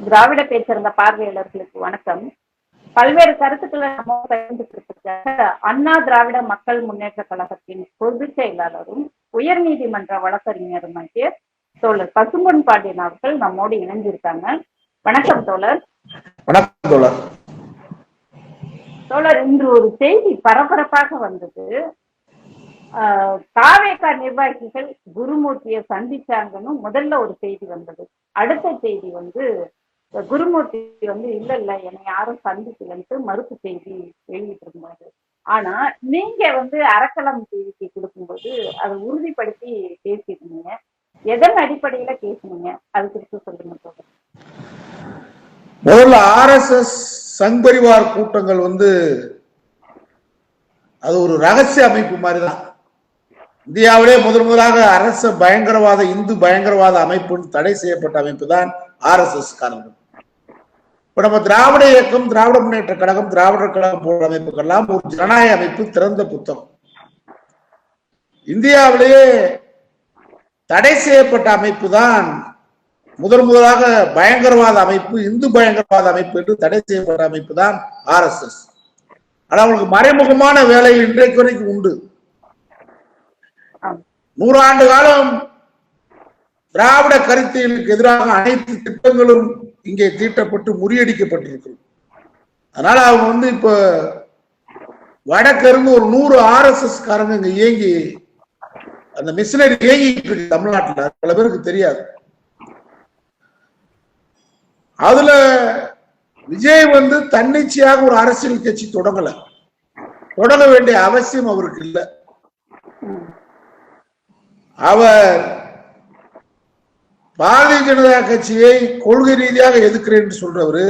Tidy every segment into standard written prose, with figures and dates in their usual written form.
திராவிட பேச்சிருந்த பார்வையாளர்களுக்கு வணக்கம். பல்வேறு கருத்துக்களை நம்ம பகிர்ந்துக்கிறதுக்காக அண்ணா திராவிட மக்கள் முன்னேற்ற கழகத்தின் பொதுச் செயலாளரும் உயர்நீதிமன்ற வழக்கறிஞருமாகிய தோழர் பசும்பொன் பாண்டியன் அவர்கள் நம்மோடு இணைஞ்சிருக்காங்க. வணக்கம் தோழர். வணக்கம் தோழர். தோழர், இன்று ஒரு செய்தி பரபரப்பாக வந்தது. தாவேகா நிர்வாகிகள் குருமூர்த்தியை சந்திச்சாங்கன்னு முதல்ல ஒரு செய்தி வந்தது. அடுத்த செய்தி குருமூர்த்தி இல்ல என்னை யாரும் சந்திக்கலன்ட்டு மறுப்பு செய்தி வெளியிட்டு இருந்தாரு. ஆனா நீங்க அறக்கலம் செய்திக்கு கொடுக்கும்போது அதை உறுதிப்படுத்தி பேசிருந்தீங்க. எதன் அடிப்படையில பேசுனீங்க, அது குறித்து சொல்லுங்க. முதல்ல RSS சங் பரிவார் கூட்டங்கள் அது ஒரு ரகசிய அமைப்பு மாதிரிதான். இந்தியாவிலே முதலாக அரச பயங்கரவாத இந்து பயங்கரவாத அமைப்புன்னு தடை செய்யப்பட்ட அமைப்பு தான் RSS காரர்கள். இப்ப நம்ம திராவிட இயக்கம், திராவிட முன்னேற்ற கழகம், திராவிடர் கழகம் போன்ற அமைப்புகள்லாம் ஒரு ஜனநாயக அமைப்பு, திறந்த புத்தகம். இந்தியாவிலேயே தடை செய்யப்பட்ட அமைப்பு தான் முதலாக பயங்கரவாத அமைப்பு, இந்து பயங்கரவாத அமைப்பு என்று தடை செய்யப்பட்ட அமைப்பு தான் RSS. ஆனா அவங்களுக்கு மறைமுகமான வேலை இன்றைக்கு வரைக்கும் உண்டு. 100 ஆண்டு காலம் திராவிட கருத்தியலுக்கு எதிராக அனைத்து திட்டங்களும் இங்கே தீட்டப்பட்டு முறியடிக்கப்பட்டிருக்கிறது. அதனால அவங்க இப்ப வடக்கிருந்து ஒரு 100 RSS காரங்க இங்க இயங்கி அந்த மிஷினரி இயங்கிட்டு இருக்கு தமிழ்நாட்டில். பல பேருக்கு தெரியாது. அதுல விஜய் தன்னிச்சையாக ஒரு அரசியல் கட்சி தொடங்க வேண்டிய அவசியம் அவருக்கு இல்லை. அவர் பாரதிய ஜனதா கட்சியை கொள்கை ரீதியாக எதிர்க்கிறேன் சொல்றவரு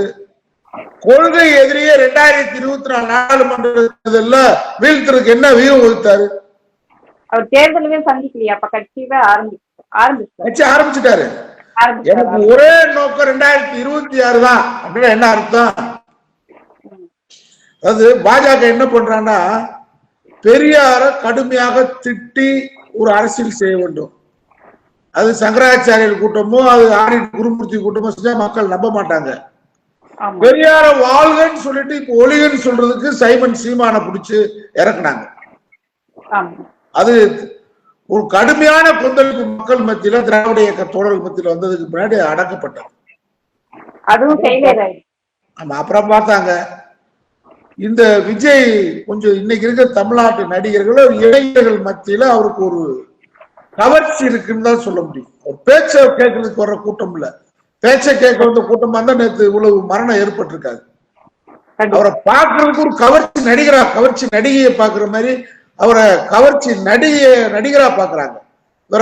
கொள்கை எதிரியே 2024 நாடாளுமன்ற வீழ்த்துறதுக்கு என்ன வியூகம் வகுத்தாரு? அவர் தேர்தலவே சந்திக்கலையா? அப்ப கட்சி ஆரம்பிச்சுட்டாரு. எனக்கு ஒரே நோக்கம் 2026 தான் அப்படின்னா என்ன அர்த்தம்? அது பாஜக என்ன பண்றான்னா, பெரியார கடுமையாக திட்டி ஒரு அரசியல் செய்ய வேண்டும். அது சங்கராச்சாரியர் கூட்டமோ அது குருமூர்த்தி கூட்டமோ செஞ்சா மக்கள் நம்ப மாட்டாங்க. பெரியார வாழ்கன்னு சொல்லிட்டு இப்ப ஒளிகன்னு சொல்றதுக்கு சைமன் சீமான பிடிச்சு இறக்குனாங்க. அது ஒரு கடுமையான கொந்தளிப்பு மக்கள் மத்தியில, திராவிட இயக்க தோழர்கள் மத்தியில வந்ததுக்கு பின்னாடி அடக்கப்பட்டது. ஆமா, அப்புறம் பார்த்தாங்க இந்த விஜய் கொஞ்சம் இன்னைக்கு இருக்க தமிழ்நாட்டு நடிகர்கள் இளைஞர்கள் மத்தியில அவருக்கு ஒரு கவர்ச்சி இருக்குன்னு தான் சொல்ல முடியும். ஒரு பேச்சை கேட்கறதுக்கு வர்ற கூட்டம் இல்ல, பேச்சை கேட்க வந்த கூட்டமா தான் நேற்று இவ்வளவு மரணம் ஏற்பட்டிருக்காது. அவரை பார்க்கறதுக்கு ஒரு கவர்ச்சி நடிகையை பாக்குற மாதிரி அவரை கவர்ச்சி நடிகரா பாக்குறாங்க.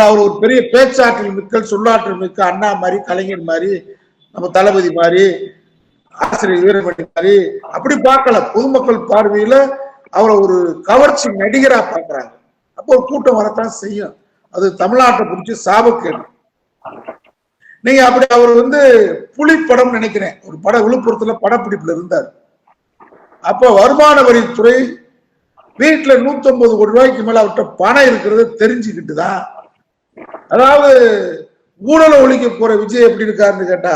அவர் ஒரு பெரிய பேச்சாற்றல் மிக்க, சொல்லாற்றல் மிக்க அண்ணா மாதிரி, கலைஞர் மாதிரி, நம்ம தளபதி மாதிரி, ஆசிரியர் வீரமணி மாதிரி அப்படி பார்க்கல. பொதுமக்கள் பார்வையில அவரை ஒரு கவர்ச்சி நடிகரா பாக்குறாங்க. அப்போ ஒரு கூட்டம் வரத்தான் செய்யும். அது தமிழ்நாட்டை பிடிச்சி சாபக்கேடு. நீங்க அப்படி அவர் புலிப்படம் நினைக்கிறேன், ஒரு விழுப்புரத்துல படப்பிடிப்புல இருந்தார். அப்போ வருமான வரித்துறை வீட்டுல 150 கோடி ரூபாய்க்கு மேல அவர்கிட்ட பணம் இருக்கிறத தெரிஞ்சுக்கிட்டு தான், அதாவது ஊழலை ஒழிக்க போற விஜய் எப்படி இருக்காருன்னு கேட்டா,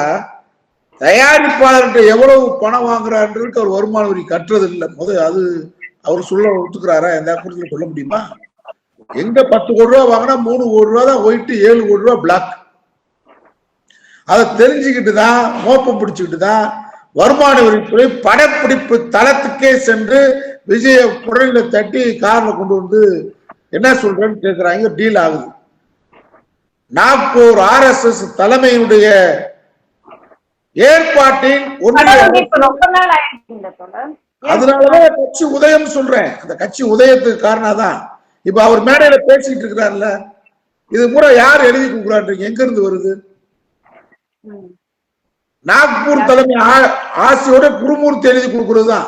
தயாரிப்பாளர்கிட்ட எவ்வளவு பணம் வாங்குறான்றதுக்கு அவர் வருமான வரி கட்டுறது இல்லை. அது அவர் சொல்ல ஒத்துக்கிறாரா? எந்த கூட்டத்தில் சொல்ல முடியுமா? எங்க 10 கோடி ரூபா வாங்கினா 3 கோடி ரூபா தான் ஒயிட்டு, 7 கோடி ரூபா பிளாக். அதை தெரிஞ்சுக்கிட்டு தான், மோப்பம் பிடிச்சுக்கிட்டு தான் வருமான வரித்துறை படப்பிடிப்பு தளத்துக்கே சென்று விஜய புடலில தட்டி கார்ல கொண்டு என்ன சொல்றேன்னு கேட்கிறாங்க. டீல் ஆகுது. நாக்பூர் RSS தலைமையுடைய ஏற்பாட்டின் அதனாலதான் கட்சி உதயம் சொல்றேன். அந்த கட்சி உதயத்துக்கு காரணம் தான். இப்ப அவர் மேடையில பேசிட்டு இருக்கிறார்ல, இது பூரா யார் எழுதி கொடுக்குறான்றீங்க? எங்க இருந்து வருது? நாக்பூர் தலைமை ஆசையோட குருமூர்த்தி எழுதி கொடுக்கறதுதான்.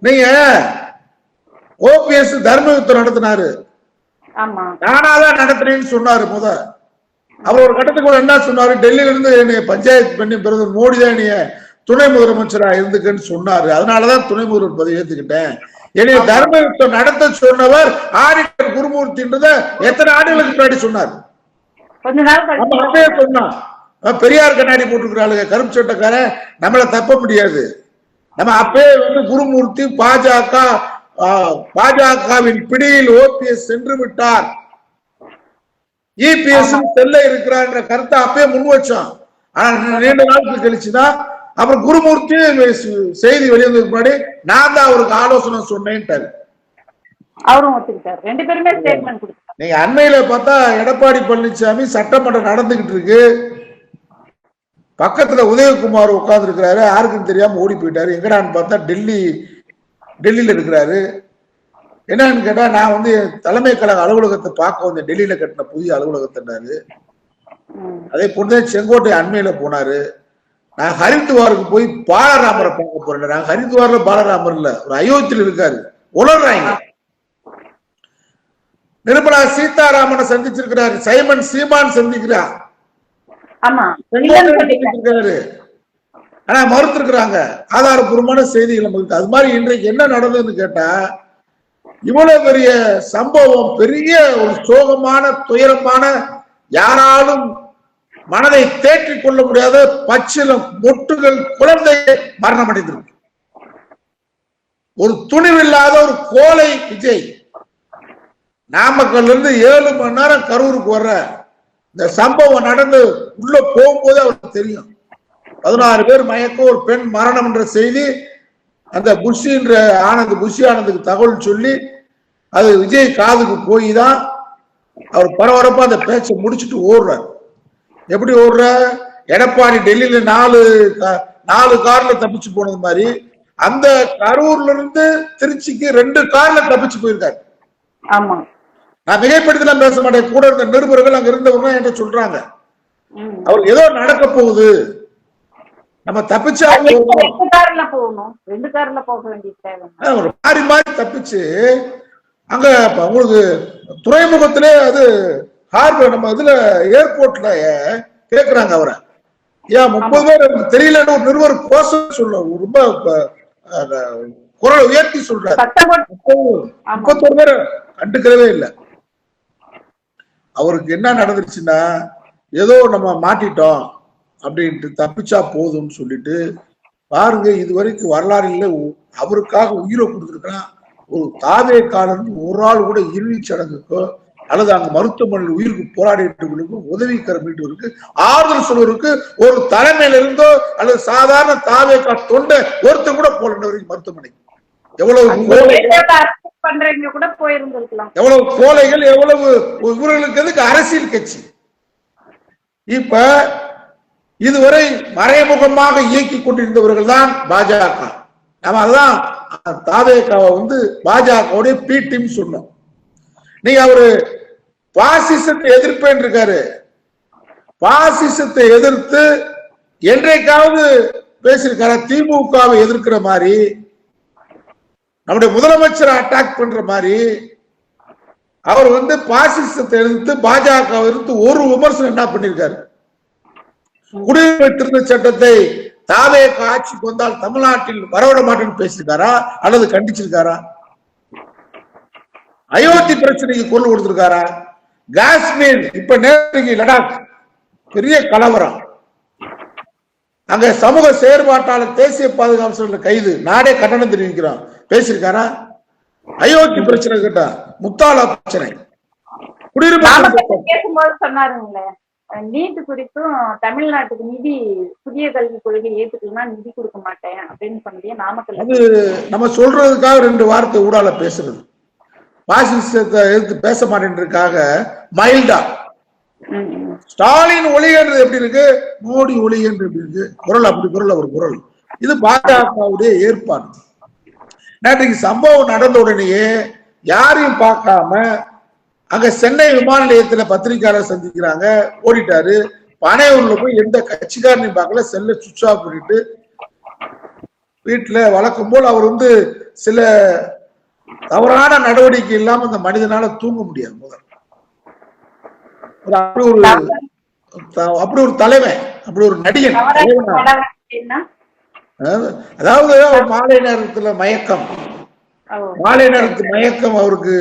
நீங்க OPS தர்ம யுத்தம் நடத்தினாரு, நானாதான் நடத்துறேன்னு சொன்னாரு. அவர் ஒரு கட்டத்துக்கு என்ன சொன்னாரு? டெல்லியில இருந்து என்னைய பஞ்சாயத்து பண்ணி பிரதமர் மோடி தான் என்னைய துணை முதலமைச்சரா இருந்துக்குன்னு சொன்னாரு. அதனாலதான் துணை முதல்வர் பதவி ஏத்துக்கிட்டேன். என்னைய தர்ம யுத்தம் நடத்த சொன்னவர் ஆரிட்டர் குருமூர்த்தின்றத எத்தனை ஆண்டுகளுக்கு முன்னாடி சொன்னார்? சொன்னார். பெரியார் கண்ணாடி போட்டுக்கிறாளுங்க கருப்பு சட்டக்காரன், நம்மள தப்ப முடியாது. நம்ம அப்பயே வந்து குருமூர்த்தி பாஜகவின் பிடியில் ஓபிஎஸ் சென்று விட்டார், இபிஎஸ் செல்ல இருக்கிறார் கருத்தை அப்பயே முன் வச்சோம். ஆனா நீண்ட நாளுக்கு கழிச்சுதான் அப்புறம் குருமூர்த்தி செய்தி வெளிவந்ததுக்கு முன்னாடி நான் தான் அவருக்கு ஆலோசனை சொன்னேன்ட்டாரு. அவரும் ஒத்துக்கிட்டாரு. ரெண்டு பேருமே ஸ்டேட்மெண்ட் கொடுத்தாங்க. நீங்க அண்மையில பார்த்தா எடப்பாடி பழனிசாமி சட்டமன்றம் நடந்துகிட்டு இருக்கு, பக்கத்துல உதயகுமார் உட்கார்ந்து இருக்கிறாரு, யாருக்கும் தெரியாம ஓடி போயிட்டாரு. எங்கடான்னு பார்த்தா டெல்லியில இருக்கிறாரு. என்னன்னு கேட்டா நான் வந்து தலைமை கழக அலுவலகத்தை பார்க்க வந்தேன், டெல்லியில கட்டின புதிய அலுவலகத்தினாரு. அதே போல செங்கோட்டை அண்மையில போனாரு. நான் ஹரித்துவாருக்கு போய் பாலராமரை பார்க்க போறேன். நாங்க ஹரித்துவார்ல பாலராமர் இல்ல, ஒரு அயோத்தியில் இருக்காரு, உலர்றாங்க. நிர்மலா சீதாராமனை சந்திச்சிருக்கிறாரு, சைமன் சீமான் சந்திக்கிறார், ஆனா மறுத்திருக்கிறாங்க. ஆதாரபூர்வமான செய்திகள் நமக்கு. அது மாதிரி இன்றைக்கு என்ன நடந்ததுன்னு கேட்டா, இவ்வளவு பெரிய சம்பவம், பெரிய ஒரு சோகமான துயரமான, யாராலும் மனதை தேற்றிக் கொள்ள முடியாத பச்சிலம் மொட்டுகள் குழந்தை மரணம் அடைந்திருக்கு. ஒரு துணிவில்லாத ஒரு கோலை விஜய் நாமக்கல்ல இருந்து 7 மணி நேரம் கரூருக்கு வர்ற இந்த சம்பவம் நடந்து உள்ள போகும்போது அவருக்கு தெரியும் 16 பேர் மயக்கம், ஒரு பெண் மரணம் என்ற செய்தி அந்த புஷி ஆனந்துக்கு தகவல் சொல்லி அது விஜய் காதுக்கு போய் தான் அவர் பரபரப்பா அந்த பேச்சை முடிச்சுட்டு ஓடுறார். எப்படி ஓடுற? எடப்பாடி டெல்லியில 4 கார்ல தப்பிச்சு போனது மாதிரி அந்த கரூர்ல இருந்து திருச்சிக்கு 2 கார்ல தப்பிச்சு போயிருக்காரு. ஆமா, நான் மிகைப்படுத்தலாம் பேச மாட்டேன். கூட இருந்த நிருபர்கள் அங்க இருந்தவங்க என்கிட்ட சொல்றாங்க, அவருக்கு ஏதோ நடக்க போகுது, நம்ம தப்பிச்சா ஒரு மாறி மாறி தப்பிச்சு அங்க உங்களுக்கு துறைமுகத்திலே அது ஹார்பர் நம்ம இதுல ஏர்போர்ட்ல கேக்குறாங்க அவரை, ஏன் 30 பேர் தெரியலன்னு ஒரு நிருபர் கோஷ சொல்ல ரொம்ப குரல் உயர்த்தி சொல்றாரு. 31 பேர் கண்டுக்கிறவே இல்லை. அவருக்கு என்ன நடந்துருச்சுன்னா, ஏதோ நம்ம மாட்டிட்டோம் அப்படின்ட்டு தப்பிச்சா போதும்னு சொல்லிட்டு பாருங்க, இதுவரைக்கும் வரலாறுல அவருக்காக உயிரை கொடுத்துருக்கான். ஒரு தாவே காலம் ஒரு ஆள் கூட இறுதி சடங்குக்கோ அல்லது அங்க மருத்துவமனையில் உயிருக்கு போராடிட்டு உதவிக்கரம் மீட்டவருக்கு ஆறுதல் சொல்வதற்கு ஒரு தலைமையில இருந்தோ அல்லது சாதாரண தாவேக்கா தொண்டை ஒருத்தர் கூட போல மருத்துவமனை. எவ்வளவு எவ்வளவு கோலைகள், எவ்வளவு இவர்களுக்கு எதுக்கு அரசியல் கட்சி. இப்ப இதுவரை மறைமுகமாக இயக்கி கொண்டிருந்தவர்கள் தான் பாஜக. நம்ம அதுதான் தாவேக்காவை வந்து பாஜகவுடைய பி டீம் சொன்னோம். நீங்க அவரு பாசிசத்தை எதிர்ப்பேன் இருக்காரு, பாசிசத்தை எதிர்த்து என்றைக்காவது பேசியிருக்காரு? திமுகவை எதிர்க்கிற மாதிரி, நம்முடைய முதலமைச்சரை அட்டாக் பண்ற மாதிரி அவர் வந்து பாசிசத்தை எதிர்த்து பாஜக எதிர்த்து ஒரு விமர்சனம் என்ன பண்ணிருக்காரு? குடியுரிமை திருத்த சட்டத்தை தாவேக ஆட்சிக்கு வந்தால் தமிழ்நாட்டில் வரவிட மாட்டேன்னு பேசியிருக்காரா அல்லது கண்டிச்சிருக்காரா? அயோத்தி பிரச்சனைக்கு குரல் கொடுத்திருக்காரா? காஷ்மீர் இப்ப நேற்றைக்கு லடாக் பெரிய கலவரம், அங்க சமூக செயற்பாட்டாளர் தேசிய பாதுகாப்பு கைது, நாடே கண்டனம் தெரிவிக்கிறோம், பேசியிருக்காரா? அயோத்தி பிரச்சனை கேட்டா, முத்தாலா பிரச்சனை, குடியுரிமை பேசும்போது சொன்னாருங்களே, நீட்டு குறித்தும் தமிழ்நாட்டுக்கு நிதி புதிய கல்விக் கொள்கை ஏத்துக்கலாம் நிதி கொடுக்க மாட்டேன் அப்படின்னு சொன்னதே நாமக்கல். அது நம்ம சொல்றதுக்காக 2 வார்த்தை ஊடால பேசுறது, பாசிசத்தை எதிர்த்து பேச மாட்டேன்றதுக்காக மைல்டா. ஸ்டாலின் ஒளிகிறது எப்படி இருக்கு, மோடி ஒளிகிறது எப்படி இருக்கு, குரல் அப்படி குரல் ஒரு குரல். இது பாஜகவுடைய ஏற்பாடு. நேற்றைக்கு சம்பவம் நடந்த உடனேயே யாரையும் பார்க்காம அங்க சென்னை விமான நிலையத்துல பத்திரிகையாளர் சந்திக்கிறாங்க, ஓடிட்டாரு. பனையூர்ல போய் எந்த கட்சிக்காரனையும் பார்க்கல, செல்ல சுவிட்ச் ஆஃப் பண்ணிட்டு வீட்டுல வழக்கம் போல் அவர் வந்து சில தவறான நடவடிக்கை இல்லாம அந்த மனிதனால தூங்க முடியாது. முதல் அப்படி ஒரு தலைவன், அப்படி ஒரு நடிகன். அதாவது மாலை நேரத்துல மயக்கம், மாலை நேரத்து மயக்கம் அவருக்கு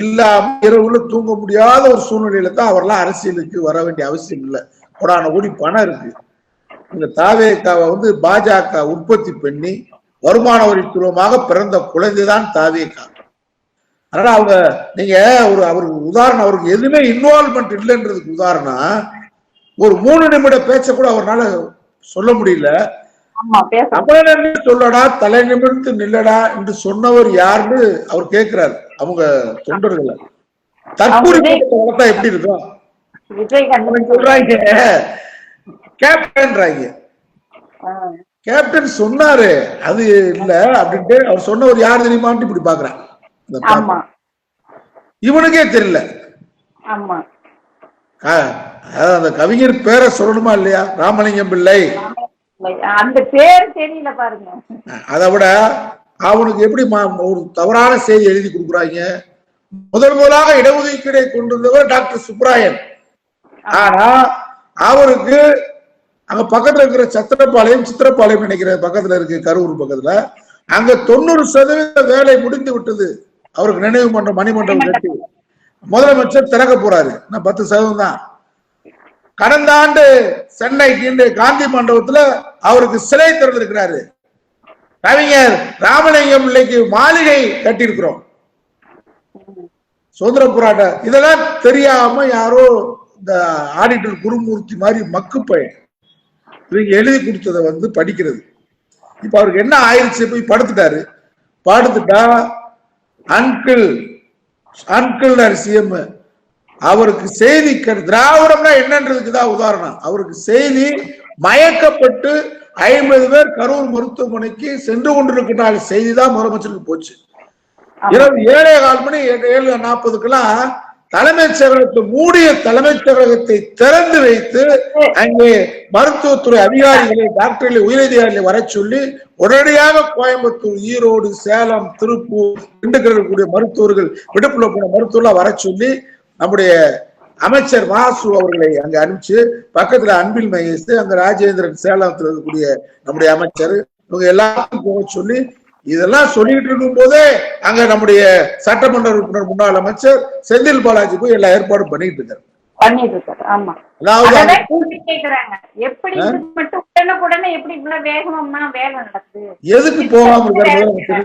இல்லாம இரவுல தூங்க முடியாத ஒரு சூழ்நிலையில தான் அவர்லாம் அரசியலுக்கு வர வேண்டிய அவசியம் இல்லை. கோடான கோடி பணம் இருக்கு. இந்த தாவேகாவை வந்து பாஜக உற்பத்தி பண்ணி வருமான வரித்துவமாக பிறந்த குழந்தைதான் தாவேகா. அதனால அவங்க நீங்க அவருக்கு உதாரணம், அவருக்கு எதுவுமே இன்வால்மெண்ட் இல்லைன்றதுக்கு உதாரணம் ஒரு 3 நிமிட பேச்ச கூட அவரால் சொல்ல முடியல. சொல்லடா தலை நிமிர்ந்து நில்லடா என்று சொன்னவர் யாருன்னு அவர் கேட்கிறாரு அவங்க தொண்டர்களை. தற்பூரி வளர்த்தா எப்படி இருக்கும்? சொல்றாங்க கேப்டன்றாங்க. கேப்டன் சொன்னாரு அது இல்ல அப்படின்ட்டு அவர் சொன்னவர் யார் தெரியுமான்னு இப்படி பாக்குறான். இவனுக்கே தெரியல. அந்த கவிஞர் பேரை சொல்லணுமா இல்லையா? ராமலிங்கம் பிள்ளை. அந்த பேர் தெரியல பாருங்க. அதை விட அவனுக்கு எப்படி ஒரு தவறான செய்தி எழுதி கொடுக்குறாங்க. முதலாக இடஒதுக்கீடை கொண்டு வந்தவர் டாக்டர் சுப்ராயன். ஆனா அவருக்கு அங்க பக்கத்துல இருக்கிற சித்திரப்பாளையம் நினைக்கிற பக்கத்துல இருக்கு, கரூர் பக்கத்துல, அங்க 90% வேலை முடிந்து விட்டது. அவருக்கு நினைவு மன்றம் மணிமண்டபம் கட்டி முதலமைச்சர் திறக்க போறாரு. 10% தான். கடந்த ஆண்டு சென்னைக்கு காந்தி மண்டபத்துல அவருக்கு சிலை திறந்திருக்கிறாரு. கவிஞர் ராமலிங்கம் பிள்ளைக்கு மாளிகை கட்டியிருக்கிறோம். சுதந்திர போராட்டம் இதெல்லாம் தெரியாம யாரோ இந்த ஆடிட்டர் குருமூர்த்தி மாதிரி மக்கு பையன் இவங்க எழுதி கொடுத்ததை வந்து படிக்கிறது. இப்ப அவருக்கு என்ன ஆயிடுச்சு? போய் படுத்துட்டாரு. படுத்துட்டா அங்கிள் சிஎம் அவருக்கு செய்தி திராவிடம்னா என்னன்றதுக்குதான் உதாரணம். அவருக்கு செய்தி மயக்கப்பட்டு 50 பேர் கரூர் மருத்துவமனைக்கு சென்று கொண்டிருக்கிற செய்திதான் முதலமைச்சருக்கு போச்சு. இரவு 7:15 மணி 7:40 தலைமைச் செயலகத்தை மூடிய தலைமைச் செயலகத்தை திறந்து வைத்து அங்கே மருத்துவத்துறை அதிகாரிகளை, டாக்டர்களை, உயரதிகாரிகளை வர சொல்லி உடனடியாக கோயம்புத்தூர், ஈரோடு, சேலம், திருப்பூர், திண்டுக்கல் கூடிய மருத்துவர்கள், விடுப்புல போன மருத்துவர்கள் வர சொல்லி நம்முடைய அமைச்சர் வாசு அவர்களை அங்க அனுப்பிச்சு, பக்கத்துல அன்பில் மகேஷ், அங்க ராஜேந்திரன், சேலத்தில் இருக்கக்கூடிய நம்முடைய அமைச்சர், இவங்க எல்லாரும் போக சொல்லி இதெல்லாம் சொல்லிட்டு இருக்கும் போதே அங்க நம்முடைய சட்டமன்ற உறுப்பினர் முன்னாள் அமைச்சர் செந்தில் பாலாஜி போய் எல்லா ஏற்பாடும் பண்ணிட்டு இருக்காரு. எதுக்கு போகாம இருக்காரு?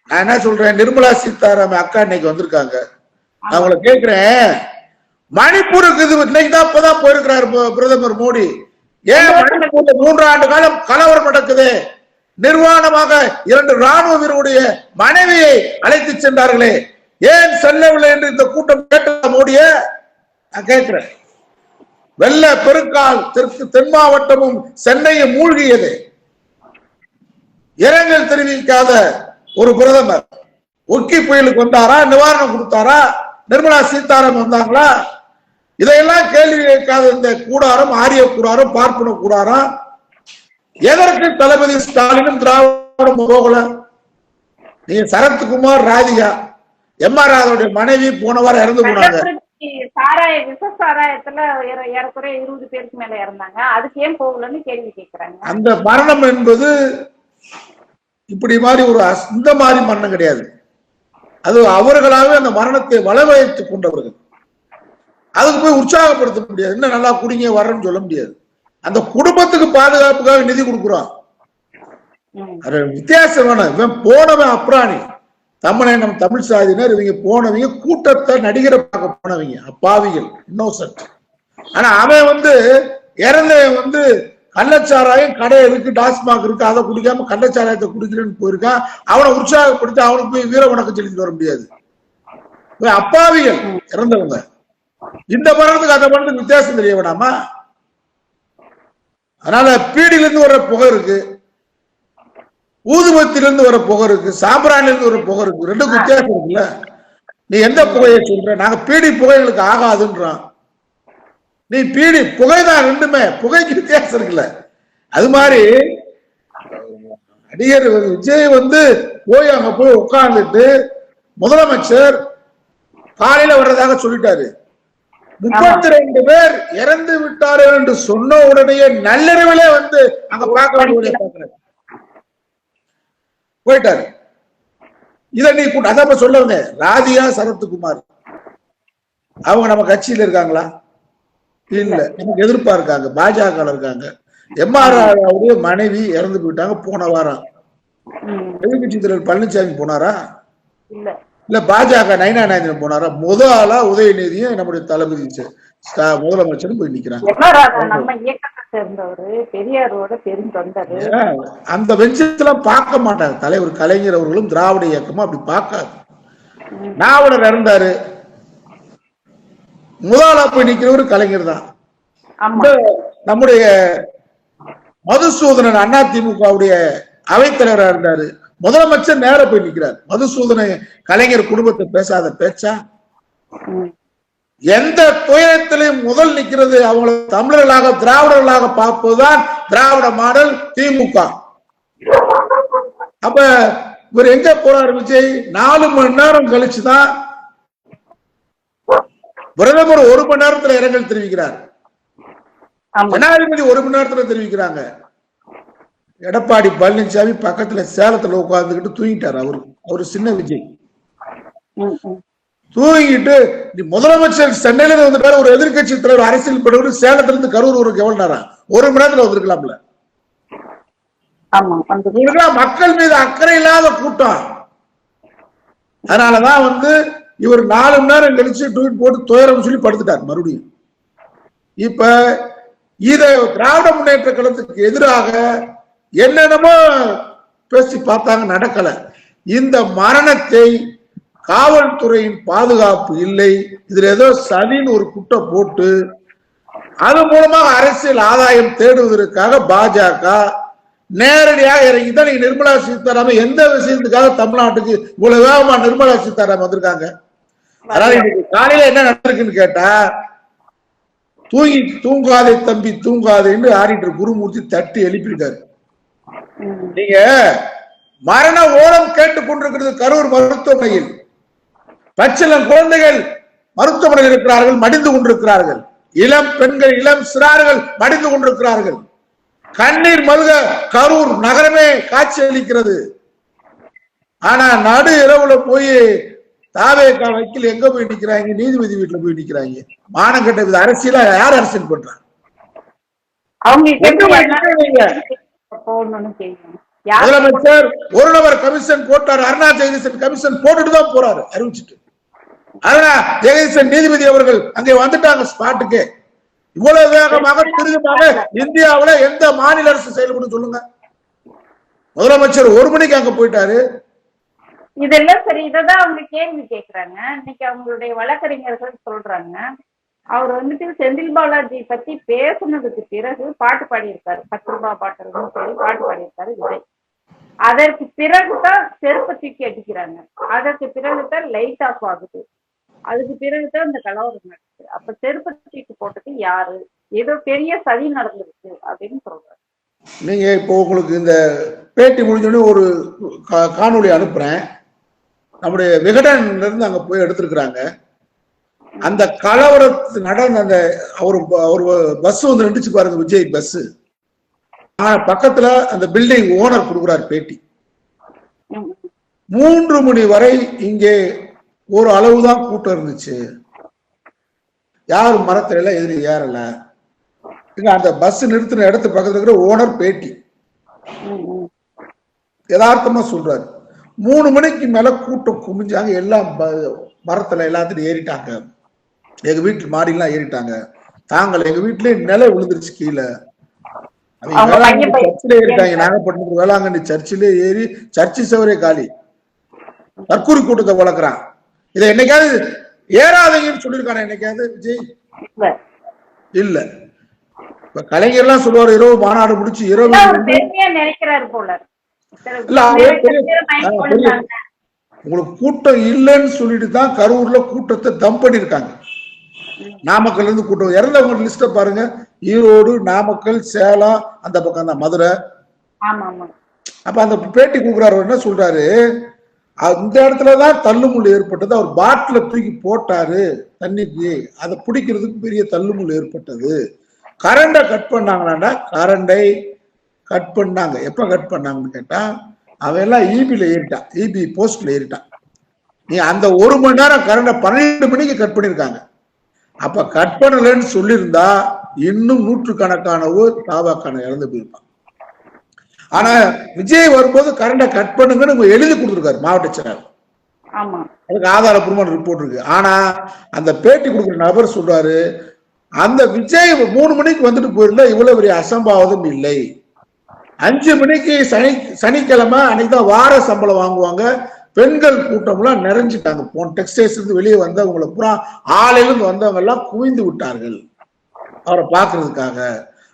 நான் என்ன சொல்றேன், நிர்மலா சீதாராமன் அக்கா இன்னைக்கு வந்திருக்காங்க. நான் உங்களை கேட்கிறேன், மணிப்பூருக்கு இன்னைக்குதான் இப்பதான் போயிருக்கிறாரு பிரதமர் மோடி. ஏன் மணிப்பூர்ல 3 ஆண்டு காலம் கலவரம் நடக்குது? நிர்வாணமாக 2 ராணுவ வீரருடைய மனைவியை அழைத்து சென்றார்களே, ஏன் செல்லவில்லை என்று இந்த கூட்டம் கேட்ட மோடிய நான் கேட்கிறேன். வெள்ள பெருக்கால் தென் மாவட்டமும் சென்னையும் மூழ்கியது. இரங்கல் தெரிவிக்காத ஒரு பிரதமர் ஒக்கி புயலுக்கு வந்தாரா? நிவாரணம் கொடுத்தாரா? நிர்மலா சீதாராமன் வந்தாங்களா? இதையெல்லாம் கேள்வி கேட்காத இந்த கூடாரம், ஆரிய கூடாரம், பார்ப்பன கூடாரம், எதற்கு தளபதி ஸ்டாலினும் திராவிடம் போகல? நீங்க சரத்குமார், ராதிகா, எம்.ஆர். ராதாவுடைய மனைவி போன வாரம் இறந்து போனாங்க. ஏறக்குறைய 20 பேருக்கு மேல இறந்தாங்க. அதுக்கு ஏன் போகலன்னு கேள்வி கேட்கிறாங்க. அந்த மரணம் என்பது இப்படி மாதிரி இந்த மாதிரி மரணம் கிடையாது. அது அவர்களாகவே அந்த மரணத்தை வளவழைத்துக் கொண்டவர்கள். அதுக்கு போய் உற்சாகப்படுத்த முடியாது. இன்னும் நல்லா குடிங்க வர்றேன்னு சொல்ல முடியாது. அந்த குடும்பத்துக்கு பாதுகாப்புக்காக நிதி கொடுக்குறான். வித்தியாசமான இவன் போனவன் அப்ராணி, நம்ம தமிழ் சாதியினர். இவங்க போனவங்க கூட்டத்தை நடிகரை பார்க்க போனவங்க அப்பாவிகள், இன்னோசன்ட். ஆனா அவன் வந்து இறந்தவன் கள்ளச்சாராயம் கடை இருக்கு, டாஸ்மாக் இருக்கு, அதை குடிக்காம கள்ளச்சாராயத்தை குடிக்கிறேன்னு போயிருக்கான். அவனை உற்சாகப்படுத்தி அவனுக்கு போய் வீர வணக்கம் செலுத்திட்டு வர முடியாது. அப்பாவிகள் இறந்தவங்க. இந்த மரணத்துக்கு அந்த மரணத்துக்கு வித்தியாசம் தெரிய வேணாமா? அதனால பீடியில இருந்து வர புகை இருக்கு, ஊதுபத்திலிருந்து வர புகை இருக்கு, சாம்பிராணில இருந்து வர புகை இருக்கு. ரெண்டுக்கும் வித்தியாசம் இருக்குல்ல. நீ எந்த புகையை சொல்ற? நாங்க பீடி புகைகளுக்கு ஆகாதுன்றான். நீ பீடி புகைதான், ரெண்டுமே புகைக்கு வித்தியாசம் இருக்குல்ல. அது மாதிரி நடிகர் விஜய் போய் அங்க போய் உட்கார்ந்துட்டு முதலமைச்சர் காலையில வர்றதாக சொல்லிட்டாரு. 32 பேர் இறந்து விட்டார்கள் என்று சொன்ன உடனே நள்ளிரவிலே அங்க பார்க்க போயிட்டாரு. இதை நீ அதான் சொல்லுங்க. ராதிகா, சரத்குமார் அவங்க நம்ம கட்சியில இருக்காங்களா? இல்ல, நமக்கு எதிர்ப்பா இருக்காங்க, பாஜக இருக்காங்க. எம்ஆர் ராதாவுடைய மனைவி இறந்து போயிட்டாங்க போன வாரம். எதிர்கட்சி தலைவர் பழனிசாமி போனாரா? இல்ல பாஜக நைனா நாயந்திரன் போனாரா? முதல் ஆளா உதயநிதியும் நம்முடைய தளபதி முதலமைச்சரும் போய் நிக்கிறாங்க. அந்த வெஞ்சத்தெல்லாம் பார்க்க மாட்டாங்க. தலைவர் கலைஞர் அவர்களும் திராவிட இயக்கமும் அப்படி பார்க்காது. நாவலர் இறந்தாரு, முதலா போய் நிக்கிறவரு கலைஞர் தான். நம்முடைய மதுசூதனன் அதிமுகவுடைய அவைத்தலைவராக இருந்தாரு, முதலமைச்சர் நேர போய் நிற்கிறார். மதுசூதன கலைஞர் குடும்பத்தை பேசாத பேச்சா? எந்த துயரத்திலையும் முதல் நிற்கிறது அவங்களை தமிழர்களாக திராவிடர்களாக பார்ப்பதுதான் திராவிட மாடல் திமுக. அப்ப இவர் எங்க போறாரு விஜய்? 4 மணி நேரம் கழிச்சுதான் பிரதமர் 1 மணி நேரத்துல இரங்கல் தெரிவிக்கிறார், ஜனாதிபதி 1 மணி நேரத்துல தெரிவிக்கிறாங்க. எடப்பாடி பழனிசாமி பக்கத்துல சேலத்துல உட்கார்ந்துக்கிட்டு தூங்கிட்டார். அவரு சின்ன விஜய் தூங்கிட்டு முதலமைச்சர் சென்னையில வந்துட்டாரு. ஒரு எதிர்கட்சி தலைவர் அரசியல் படுவது சேலத்துல இருந்து கரூர் ஊருக்கு எவ்வளவு நேரம்? 1 மணி நேரத்துல வந்திருக்கலாம்ல. மக்கள் மீது அக்கறை இல்லாத கூட்டம். அதனாலதான் இவர் 4 மணி நேரம் கழிச்சு ட்வீட் போட்டு துயரம் சொல்லி படுத்துட்டார் மறுபடியும். இப்ப இத திராவிட முன்னேற்ற கழகத்துக்கு எதிராக என்னென்னமோ பேசி பார்த்தாங்க, நடக்கல. இந்த மரணத்தை காவல்துறையின் பாதுகாப்பு இல்லை, இதுல ஏதோ சதின்னு ஒரு குற்றம் போட்டு அது மூலமாக அரசியல் ஆதாயம் தேடுவதற்காக பாஜக நேரடியாக இறங்கிதான். நீங்க நிர்மலா சீதாராமன் எந்த விஷயத்துக்காக தமிழ்நாட்டுக்கு இவ்வளவு வேகமா நிர்மலா சீதாராமன் வந்திருக்காங்க? அதனால இன்னைக்கு காலையில என்ன நடந்திருக்குன்னு கேட்டா, தூங்காதே தம்பி தூங்காதேன்னு ஆடிட்டு குருமூர்த்தி தட்டி எழுப்பிட்டாரு. நீங்க மரண ஓலம் கேட்டுக் கொண்டிருக்கிறது கரூர் மருத்துவமனையில். பச்சிளம் குழந்தைகள் மருத்துவமனையில் இருக்கிறார்கள், மடிந்து கொண்டிருக்கிறார்கள். இளம் பெண்கள், இளம் சிறார்கள் மடிந்து கொண்டிருக்கிறார்கள். கண்ணீர் மல்க கரூர் நகரமே காட்சி அளிக்கிறது. ஆனா நடு இரவுல போய் தாவேகா வக்கீல் எங்க போய் நிக்கிறாங்க? நீதிபதி வீட்டுல போய் நிக்கிறாங்க. மானம் கட்ட வித அரசியலா யார் அரசியல் பண்றாங்க? முதலமைச்சர் ஒரு நபர் கமிஷன் போட்டார், அருணா ஜெகதீசன் கமிஷன் போட்டுட்டு தான் போறாரு அறிவிச்சுட்டு. அதனால ஜெகதீசன் நீதிபதி அவர்கள் அங்கே வந்துட்டாங்க ஸ்பாட்டுக்கு. இவ்வளவு வேகமாக திரும்பமாக இந்தியாவில எந்த மாநில அரசு செயல்படும் சொல்லுங்க? முதலமைச்சர் 1 மணிக்கு அங்க போயிட்டாரு. இதெல்லாம் சரி, இததான் அவங்க கேள்வி கேட்கிறாங்க. இன்னைக்கு அவங்களுடைய வழக்கறிஞர்கள் சொல்றாங்க, அவர் செந்தில் பாலாஜி பத்தி பேசுனதுக்கு பிறகு பாட்டு பாடியிருக்காரு, 10 ரூபாய் பாட்டுன்னு சொல்லி பாட்டு பாடியிருக்காரு விஜய். அதற்கு பிறகுதான் செருப்பை தூக்கி அடிக்கிறாங்க, அதற்கு பிறகுதான் லைட் ஆஃப் ஆகுது, அதுக்கு பிறகுதான் இந்த கலவரம் நடக்குது. அப்ப செருப்பை தூக்கி போட்டது யாரு? ஏதோ பெரிய சதி நடந்திருக்கு அப்படின்னு சொல்றாரு. நீங்க இப்போ உங்களுக்கு இந்த பேட்டி முடிஞ்சோடனே ஒரு காணொலி அனுப்புறேன். நம்முடைய விகடன்ல இருந்து அங்க போய் எடுத்திருக்கிறாங்க. அந்த கலவரத்து நடந்த அந்த ஒரு பஸ் நின்றுச்சு பாருங்க, விஜய் பஸ். பக்கத்துல அந்த பில்டிங் ஓனர் கொடுக்குறாரு பேட்டி. 3 மணி வரை இங்கே ஒரு அளவுதான் கூட்டம் இருந்துச்சு, யாரும் மரத்துல எதிரி ஏறல. அந்த பஸ் நிறுத்தின இடத்து பக்கத்துல இருக்கிற ஓனர் பேட்டி யதார்த்தமா சொல்றாரு. 3 மணிக்கு மேல கூட்டம் குமிஞ்சாங்க, எல்லாம் மரத்துல எல்லாத்தையும் ஏறிட்டாங்க, எங்க வீட்டு மாடிலாம் ஏறிட்டாங்க. தாங்கள் எங்க வீட்டுல நிலை விழுந்துருச்சு கீழே. சர்ச்சிலே ஏறிட்டாங்க, நாகப்பட்டினத்துக்கு வேளாங்கண்ணி சர்ச்சிலே ஏறி சர்ச்சு சவரே காலி. தற்கூரி கூட்டத்தை வளர்க்குறான். இதை என்னைக்காவது ஏறாதீங்கன்னு சொல்லியிருக்கானே என்னைக்காவது விஜய்? இல்ல. இப்ப கலைஞர்லாம் சொல்லுவாரு, இரவு மாநாடு முடிச்சு இரவு நினைக்கிறாரு போல. உங்களுக்கு கூட்டம் இல்லைன்னு சொல்லிட்டு தான் கரூர்ல கூட்டத்தை தம் பண்ணிருக்காங்க. நாமக்கல்ல இருந்து கூட்டம் இறந்தவங்க லிஸ்ட பாருங்க, ஈரோடு, நாமக்கல், சேலம், அந்த பக்கம் தான் மதுரை. அப்ப அந்த பேட்டி கொடுக்குறாரு, என்ன சொல்றாரு, அந்த இடத்துலதான் தள்ளுமுள் ஏற்பட்டது. அவர் பாட்டில தூக்கி போட்டாரு தண்ணிக்கு, அதை பிடிக்கிறதுக்கு பெரிய தள்ளுமுள் ஏற்பட்டது. கரண்டை கட் பண்ணாங்களாண்டா, கரண்டை கட் பண்ணாங்க. எப்ப கட் பண்ணாங்கன்னு கேட்டா, அவெல்லாம் ஈபில ஏறிட்டான், ஈபி போஸ்ட்ல ஏறிட்டான். நீ அந்த 1 மணி நேரம் கரண்டை 12 மணிக்கு கட் பண்ணிருக்காங்க. அப்ப கட் பண்ணலன்னு சொல்லியிருந்தா இன்னும் நூற்றுக்கணக்கானவோ தாவாக்கான இறந்து போயிருப்பாங்க. ஆனா விஜய் வரும்போது கரண்ட கட் பண்ணுங்கன்னு எழுதி கொடுத்துருக்காரு மாவட்ட செயலாளர். அதுக்கு ஆதாரப்பூர்வமான ரிப்போர்ட் இருக்கு. ஆனா அந்த பேட்டி கொடுக்குற நபர் சொல்றாரு, அந்த விஜய் 3 மணிக்கு வந்துட்டு போயிருந்தா இவ்வளவு பெரிய அசம்பாவதம் இல்லை. 5 மணிக்கு சனிக்கிழமை அன்னைக்கு தான் வார சம்பளம் வாங்குவாங்க. பெண்கள் கூட்டம் எல்லாம் நிறைஞ்சிட்டாங்க. போன டெக்ஸ்டைல்ஸ் இருந்து வெளியே வந்தவங்களை பூரா ஆலையிலிருந்து வந்தவங்க எல்லாம் குவிந்து விட்டார்கள் அவரை பாக்குறதுக்காக.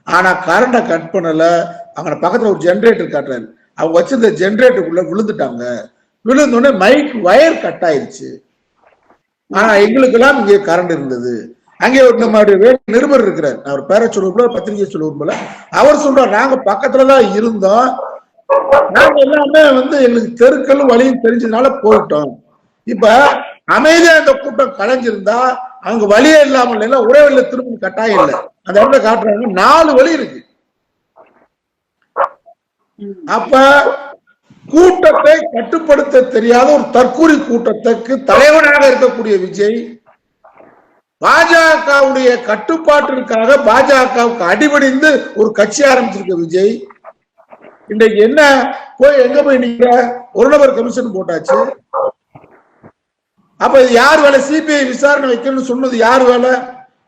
ஆனா கரண்ட கட் பண்ணல. அவங்க பக்கத்துல ஒரு ஜெனரேட்டர் காட்டுறாரு. அவங்க வச்சிருந்த ஜெனரேட்டருக்குள்ள விழுந்துட்டாங்க. விழுந்தோடனே மைக் வயர் கட் ஆயிடுச்சு. ஆனா எங்களுக்கு எல்லாம் இங்கே கரண்ட் இருந்தது. அங்கே ஒரு நம்மளுடைய நிருபர் இருக்கிறார். அவர் பேரை சொல்லுவோம்ல, பத்திரிகை சொல்லுவோம்ல, அவர் சொல்றார், நாங்க பக்கத்துலதான் இருந்தோம், நாங்க எல்லாமே எங்களுக்கு தெருக்களும் வழியும் தெரிஞ்சதுனால போயிட்டோம். இப்ப அமைதியா இந்த கூட்டம் கலைஞ்சிருந்தா அவங்க வழியே இல்லாமல் இல்ல, ஒரே வழியில திரும்ப கட்டாயம் இல்லை. அந்த இடத்துல காட்டுறாங்க 4 வழி இருக்கு. அப்ப கூட்டத்தை கட்டுப்படுத்த தெரியாத ஒரு தற்கூரி கூட்டத்துக்கு தலைவனாக இருக்கக்கூடிய விஜய் பாஜகவுடைய கட்டுப்பாட்டிற்காக பாஜகவுக்கு அடிபணிந்து ஒரு கட்சி ஆரம்பிச்சிருக்க விஜய் இன்றைக்கு என்ன போய் எங்க போய் நிக்கிற? ஒரு நபர் கமிஷன் போட்டாச்சு. அப்ப இது யார் வேலை? சிபிஐ விசாரணை வைக்கணும்னு சொன்னது யார் வேலை?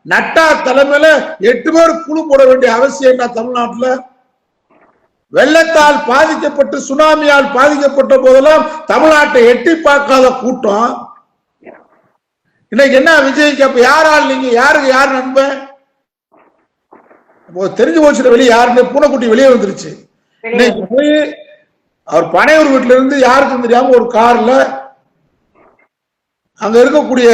நட்டா தலைமையில 8 பேர் குழு போட வேண்டிய அவசியம் என்ன? தமிழ்நாட்டுல வெள்ளத்தால் பாதிக்கப்பட்டு சுனாமியால் பாதிக்கப்பட்ட போதெல்லாம் தமிழ்நாட்டை எட்டி பார்க்காத கூட்டம் இன்னைக்கு என்ன விஜய்க்கு? அப்ப யாரால் நீங்க யாருக்கு யார் நண்பன்? தெரிஞ்சு போச்சு வெளியே யாருன்னு. பூனைக்குட்டி வெளியே வந்துருச்சு. இன்னைக்கு போய் அவர் பனையூர் வீட்டுல இருந்து யாருக்கும் தெரியாம ஒரு கார்ல அங்க இருக்கக்கூடிய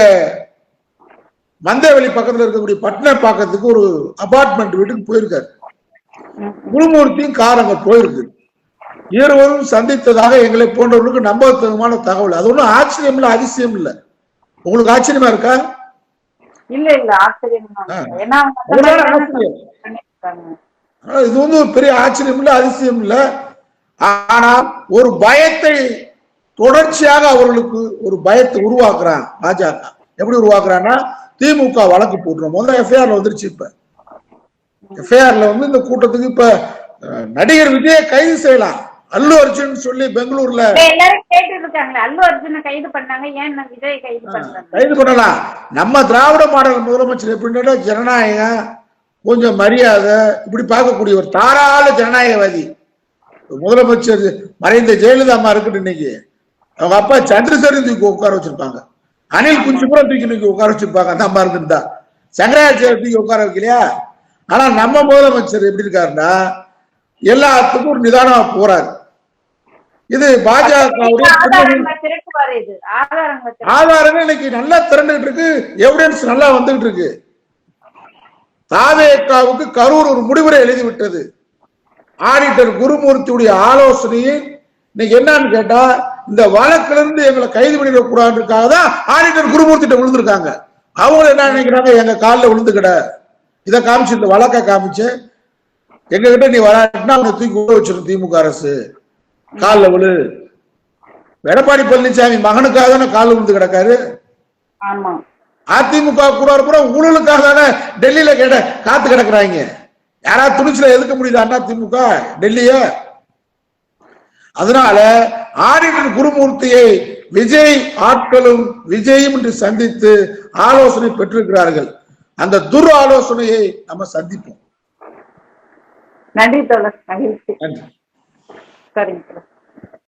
மந்தவெளி பக்கத்துல இருக்கக்கூடிய பட்டினப்பாக்கத்துக்கு ஒரு அபார்ட்மெண்ட் வீட்டுக்கு போயிருக்காரு. குருமூர்த்தியும் கார் அங்க போயிருக்கு. இருவரும் சந்தித்ததாக எங்களை போன்றவர்களுக்கு நம்பகத்தனமான தகவல். அது ஒன்றும் ஆச்சரியம் இல்லை, அதிசயம் இல்லை. உங்களுக்கு ஆச்சரியமா இருக்கா? இல்ல இல்ல, ஆச்சரியமா. இது ஒரு பெரிய ஆச்சரியம் இல்ல, அதிசயம் இல்ல. ஆனா ஒரு பயத்தை தொடர்ச்சியாக அவர்களுக்கு ஒரு பயத்தை உருவாக்குறான் பாஜக. எப்படி உருவாக்குறான்னா, திமுக வழக்கு போட்டுரும். முதல்ல எஃப்ஐஆர்ல வந்துருச்சு. இப்ப எஃப்ஐஆர்ல இந்த கூட்டத்துக்கு இப்ப நடிகர் விஜயை கைது செய்யலாம். அல்லு அர்ஜுன் சொல்லி பெங்களூர்ல எல்லாரும் கேட்டு இருக்காங்க, அல்லு அர்ஜுனை கைது பண்ணாங்க, ஏன் விஜய் கைது பண்ணாங்க? கைது பண்ணலாம். நம்ம திராவிட மாடல் முதலமைச்சர் எப்படின்னா ஜனநாயகம், கொஞ்சம் மரியாதை, இப்படி பார்க்கக்கூடிய ஒரு தாராள ஜனநாயகவாதி முதலமைச்சர். மறைந்த ஜெயலலிதா அம்மா இருக்கட்டும், இன்னைக்கு அவங்க அப்பா சந்திரசேகரன் தூக்கி உட்கார வச்சிருப்பாங்க, அனில் குஞ்சுபுரம் தூக்கி உட்கார வச்சிருப்பாங்க. அந்த அம்மா இருந்துட்டா சங்கராச்சாரிய தூக்கி உட்கார வைக்கலையா? ஆனா நம்ம முதலமைச்சர் எப்படி இருக்காருன்னா எல்லாத்துக்கும் ஒரு நிதானமா போறாரு. இது பாஜகவுடைய ஆதாரங்கள் இன்னைக்கு நல்லா திரண்டுகிட்டு இருக்கு, எவிடன்ஸ் நல்லா வந்துகிட்டு இருக்கு. தாவேக்காவுக்கு கரூர் ஒரு முடிவுரை எழுதிவிட்டது. ஆடிட்டர் குருமூர்த்தியுடைய ஆலோசனையை இன்னைக்கு என்னன்னு கேட்டா, இந்த வழக்குல இருந்து எங்களை கைது பண்ணிடக்கூடாதுக்காக தான் ஆடிட்டர் குருமூர்த்திட்ட விழுந்திருக்காங்க. அவங்க என்ன நினைக்கிறாங்க, எங்க காலில் விழுந்துக்கிட இதை காமிச்சு, இந்த வழக்கை காமிச்சு எங்க கிட்ட நீ வராட்டினா அவனை தூக்கி உள்ள வச்சிடும் திமுக அரசு, காலில் விழு. எடப்பாடி பழனிசாமி மகனுக்காக தானே காலில் விழுந்து கிடக்காரு. அதிமுக கூட ஊழலுக்காக தானே டெல்லியில காத்து கிடக்குறாங்க. யாராவது துணிச்சல எதுக்க முடியுது அண்ணா திமுக டெல்லிய? அதனால ஆடிட்டர் குருமூர்த்தியை விஜய் ஆட்களும் விஜயும் என்று சந்தித்து ஆலோசனை பெற்றிருக்கிறார்கள். அந்த துர் ஆலோசனையை நம்ம சந்திப்போம். நன்றி தோழர், மகிழ்ச்சி. சரிங்க.